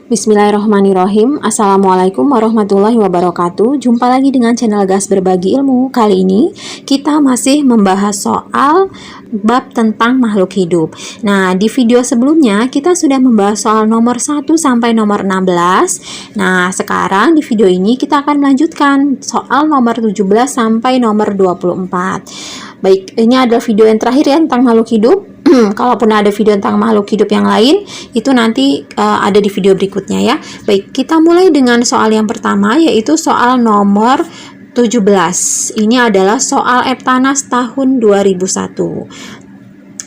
Bismillahirrahmanirrahim. Assalamualaikum warahmatullahi wabarakatuh. Jumpa lagi dengan channel Gas Berbagi Ilmu. Kali ini kita masih membahas soal bab tentang makhluk hidup. Nah, di video sebelumnya kita sudah membahas soal nomor 1 sampai nomor 16. Nah, sekarang di video ini kita akan melanjutkan soal nomor 17 sampai nomor 24. Baik, ini adalah video yang terakhir ya tentang makhluk hidup. Kalaupun ada video tentang makhluk hidup yang lain, itu nanti ada di video berikutnya ya. Baik, kita mulai dengan soal yang pertama, yaitu soal nomor 17. Ini adalah soal Eptanas tahun 2001.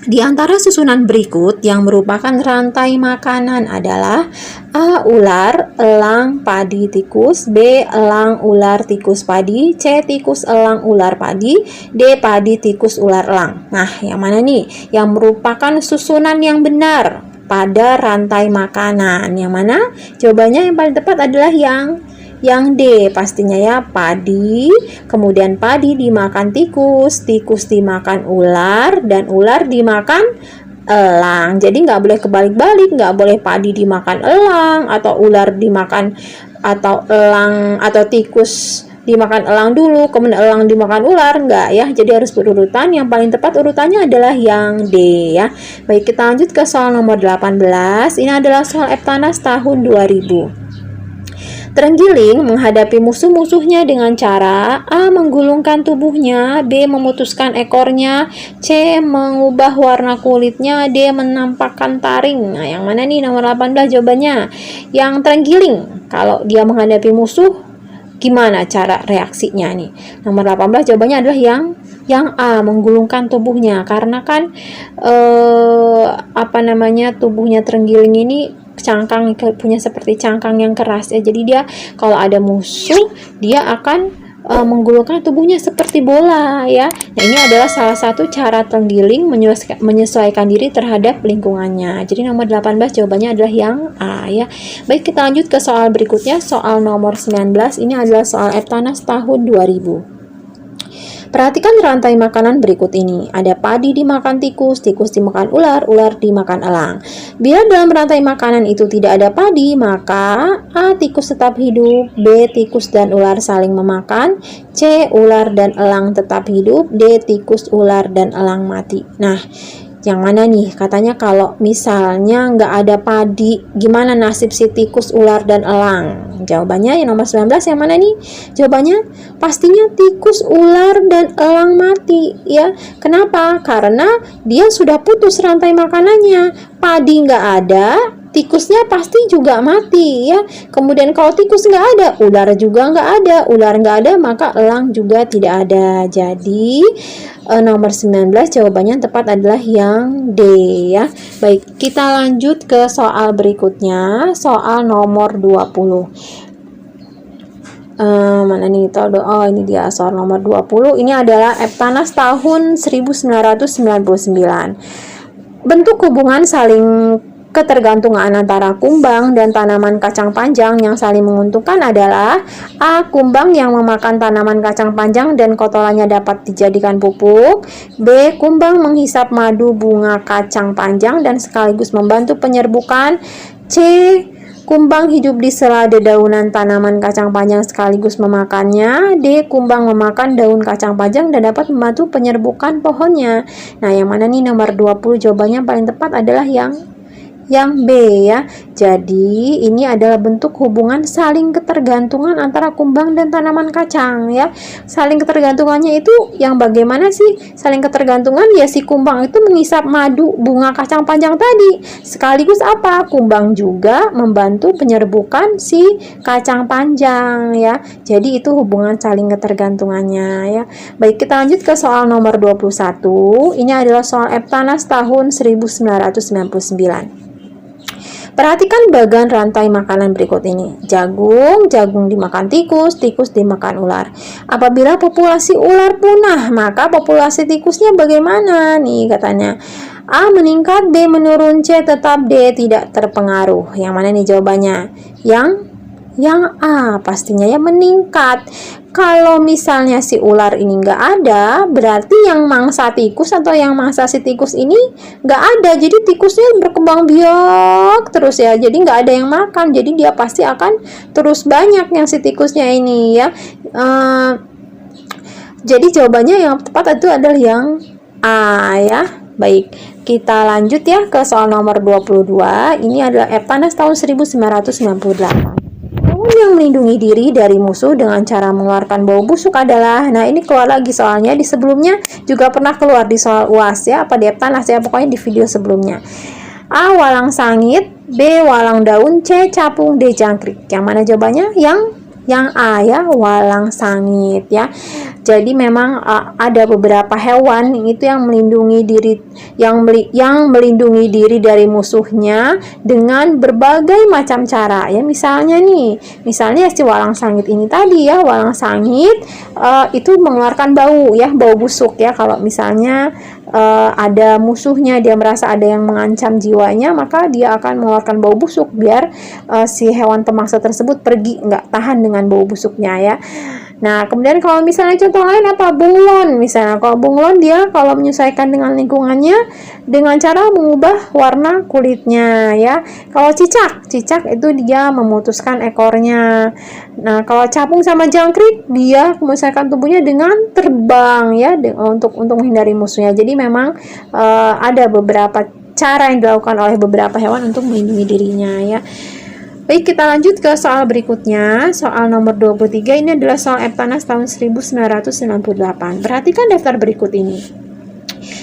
Di antara susunan berikut yang merupakan rantai makanan adalah A. Ular, elang, padi, tikus. B. Elang, ular, tikus, padi. C. Tikus, elang, ular, padi. D. Padi, tikus, ular, elang. Nah, yang mana nih? Yang merupakan susunan yang benar pada rantai makanan. Yang mana? Jawabannya yang paling tepat adalah yang D pastinya ya, padi. Kemudian padi dimakan tikus, tikus dimakan ular, dan ular dimakan elang. Jadi nggak boleh kebalik-balik, nggak boleh padi dimakan elang, atau ular dimakan, atau elang atau tikus dimakan elang dulu, kemudian elang dimakan ular, enggak ya. Jadi harus berurutan. Yang paling tepat urutannya adalah yang D ya. Baik, kita lanjut ke soal nomor 18. Ini adalah soal Eptanas tahun 2000. Terenggiling menghadapi musuh-musuhnya dengan cara A. Menggulungkan tubuhnya, B. Memutuskan ekornya, C. Mengubah warna kulitnya, D. Menampakkan taring. Nah, yang mana nih nomor 18 jawabannya? Yang terenggiling, kalau dia menghadapi musuh, gimana cara reaksinya nih? Nomor 18 jawabannya adalah yang A. Menggulungkan tubuhnya, karena kan tubuhnya terenggiling ini cangkang, punya seperti cangkang yang keras ya. Jadi dia kalau ada musuh, dia akan menggulungkan tubuhnya seperti bola ya. Nah, ini adalah salah satu cara terenggiling menyesuaikan diri terhadap lingkungannya. Jadi nomor 18 jawabannya adalah yang A ya. Baik, kita lanjut ke soal berikutnya, soal nomor 19. Ini adalah soal Eptanas tahun 2000. Perhatikan rantai makanan berikut ini. Ada padi dimakan tikus, tikus dimakan ular, ular dimakan elang. Bila dalam rantai makanan itu tidak ada padi, maka A. Tikus tetap hidup, B. Tikus dan ular saling memakan, C. Ular dan elang tetap hidup, D. Tikus, ular, dan elang mati. Nah, yang mana nih? Katanya kalau misalnya nggak ada padi, gimana nasib si tikus, ular, dan elang? Jawabannya yang nomor 19 yang mana nih? Jawabannya pastinya tikus, ular, dan elang mati ya. Kenapa? Karena dia sudah putus rantai makanannya. Padi nggak ada, tikusnya pasti juga mati ya. Kemudian kalau tikus nggak ada, ular juga nggak ada. Ular nggak ada, maka elang juga tidak ada. Jadi nomor 19 jawabannya yang tepat adalah yang D ya. Baik, kita lanjut ke soal berikutnya, soal nomor 20. Mana nih? Oh, ini dia soal nomor 20. Ini adalah Eptanas tahun 1999. Bentuk hubungan saling ketergantungan antara kumbang dan tanaman kacang panjang yang saling menguntungkan adalah A. Kumbang yang memakan tanaman kacang panjang dan kotorannya dapat dijadikan pupuk, B. Kumbang menghisap madu bunga kacang panjang dan sekaligus membantu penyerbukan, C. Kumbang hidup di sela dedaunan tanaman kacang panjang sekaligus memakannya, D. Kumbang memakan daun kacang panjang dan dapat membantu penyerbukan pohonnya. Nah, yang mana nih nomor 20 jawabannya paling tepat adalah yang B ya. Jadi ini adalah bentuk hubungan saling ketergantungan antara kumbang dan tanaman kacang ya. Saling ketergantungannya itu yang bagaimana sih? Saling ketergantungan ya, si kumbang itu menghisap madu bunga kacang panjang tadi. Sekaligus apa? Kumbang juga membantu penyerbukan si kacang panjang ya. Jadi itu hubungan saling ketergantungannya ya. Baik, kita lanjut ke soal nomor 21. Ini adalah soal Eptanas tahun 1999. Perhatikan bagan rantai makanan berikut ini. Jagung, jagung dimakan tikus, tikus dimakan ular. Apabila populasi ular punah, maka populasi tikusnya bagaimana? Nih katanya. A. Meningkat, B. Menurun, C. Tetap, D. Tidak terpengaruh. Yang mana nih jawabannya? Yang A, pastinya ya meningkat. Kalau misalnya si ular ini nggak ada, berarti yang mangsa tikus atau yang mangsa si tikus ini nggak ada. Jadi tikusnya berkembang biak terus ya. Jadi nggak ada yang makan. Jadi dia pasti akan terus banyak yang si tikusnya ini ya. Jadi jawabannya yang tepat itu adalah yang A ya. Baik, kita lanjut ya ke soal nomor 22. Ini adalah Eptanas tahun 1998. Hewan yang melindungi diri dari musuh dengan cara mengeluarkan bau busuk adalah, nah ini keluar lagi soalnya, di sebelumnya juga pernah keluar di soal UAS ya, apa di Eptanas ya, pokoknya di video sebelumnya. A. Walang sangit, B. Walang daun, C. Capung, D. Jangkrik. Yang mana jawabannya? Yang A ya, walang sangit ya. Jadi memang ada beberapa hewan itu yang melindungi diri yang melindungi diri dari musuhnya dengan berbagai macam cara ya. Misalnya si walang sangit ini tadi ya, walang sangit itu mengeluarkan bau ya, bau busuk ya. Kalau misalnya ada musuhnya, dia merasa ada yang mengancam jiwanya, maka dia akan mengeluarkan bau busuk biar si hewan pemangsa tersebut pergi, nggak tahan dengan bau busuknya ya. Nah, kemudian kalau misalnya contoh lain apa? Bunglon misalnya. Kalau bunglon dia kalau menyesuaikan dengan lingkungannya dengan cara mengubah warna kulitnya ya. Kalau cicak itu dia memutuskan ekornya. Nah, kalau capung sama jangkrik dia menyesuaikan tubuhnya dengan terbang ya untuk menghindari musuhnya. Jadi memang ada beberapa cara yang dilakukan oleh beberapa hewan untuk melindungi dirinya ya. Baik, kita lanjut ke soal berikutnya. Soal nomor 23 ini adalah soal Eptanas tahun 1998. Perhatikan daftar berikut ini.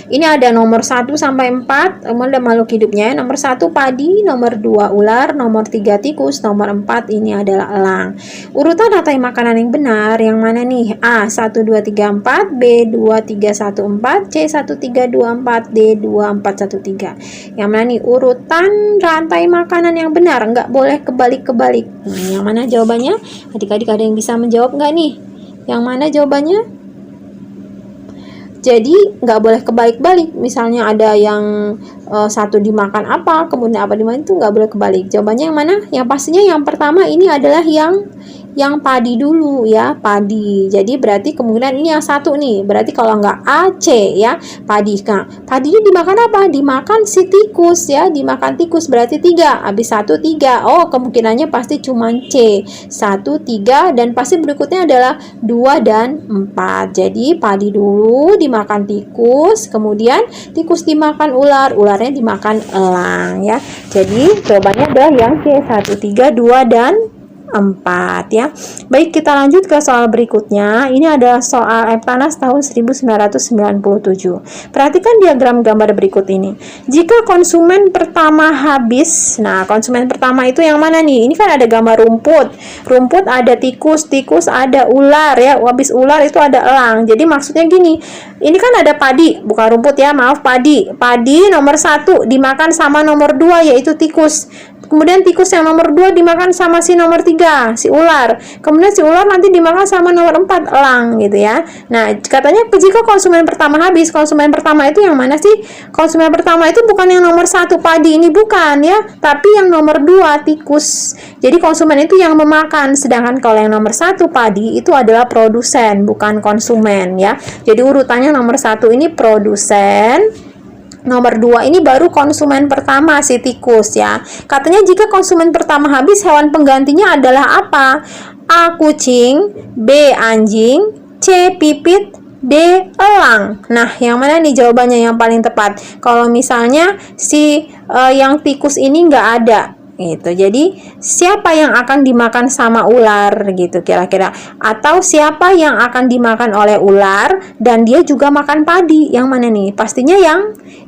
Ini ada nomor 1 sampai 4 makhluk hidupnya. Nomor 1 padi, nomor 2 ular, nomor 3 tikus, nomor 4 ini adalah elang. Urutan rantai makanan yang benar yang mana nih? A 1 2 3 4, B 2 3 1 4, C 1 3 2 4, D 2 4 1 3. Yang mana nih urutan rantai makanan yang benar? Nggak boleh kebalik-kebalik. Nah, yang mana jawabannya? Adik-adik ada yang bisa menjawab nggak nih? Yang mana jawabannya? Jadi nggak boleh kebalik-balik. Misalnya ada yang satu dimakan apa, kemudian apa dimakan, itu nggak boleh kebalik. Jawabannya yang mana? Yang pastinya yang pertama ini adalah yang padi dulu ya, padi. Jadi berarti kemungkinan ini yang satu nih. Berarti kalau nggak A, C ya, padi. Nah, padi ini dimakan apa? Dimakan si tikus ya, dimakan tikus berarti 3. Habis 1 3. Oh, kemungkinannya pasti cuma C. 1 3 dan pasti berikutnya adalah 2 dan 4. Jadi padi dulu dimakan tikus, kemudian tikus dimakan ular, ularnya dimakan elang ya. Jadi jawabannya adalah yang C 1 3 2 dan 4 ya. Baik, kita lanjut ke soal berikutnya. Ini adalah soal Eptanas tahun 1997. Perhatikan diagram gambar berikut ini. Jika konsumen pertama habis, nah konsumen pertama itu yang mana nih? Ini kan ada gambar rumput. Rumput ada tikus, tikus ada ular ya. Habis ular itu ada elang. Jadi maksudnya gini, ini kan ada padi, bukan rumput ya, maaf, padi. Padi nomor 1 dimakan sama nomor 2 yaitu tikus. Kemudian tikus yang nomor 2 dimakan sama si nomor 3, si ular. Kemudian si ular nanti dimakan sama nomor 4, elang gitu ya. Nah, katanya jika konsumen pertama habis, konsumen pertama itu yang mana sih? Konsumen pertama itu bukan yang nomor 1 padi ini, bukan ya, tapi yang nomor 2 tikus. Jadi konsumen itu yang memakan, sedangkan kalau yang nomor 1 padi itu adalah produsen, bukan konsumen ya. Jadi urutannya nomor 1 ini produsen, nomor 2 ini baru konsumen pertama si tikus ya. Katanya jika konsumen pertama habis, hewan penggantinya adalah apa? A. Kucing, B. Anjing, C. Pipit, D. Elang. Nah, yang mana nih jawabannya yang paling tepat? Kalau misalnya si yang tikus ini nggak ada gitu. Jadi siapa yang akan dimakan sama ular gitu kira-kira, atau siapa yang akan dimakan oleh ular dan dia juga makan padi? Yang mana nih? Pastinya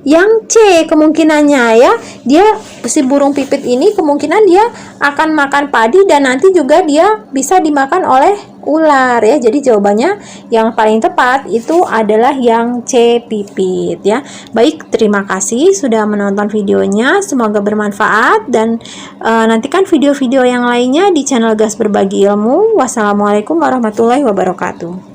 yang C kemungkinannya ya. Dia si burung pipit ini kemungkinan dia akan makan padi dan nanti juga dia bisa dimakan oleh ular ya. Jadi jawabannya yang paling tepat itu adalah yang C, pipit ya. Baik, terima kasih sudah menonton videonya, semoga bermanfaat dan nantikan video-video yang lainnya di channel Gas Berbagi Ilmu. Wassalamualaikum warahmatullahi wabarakatuh.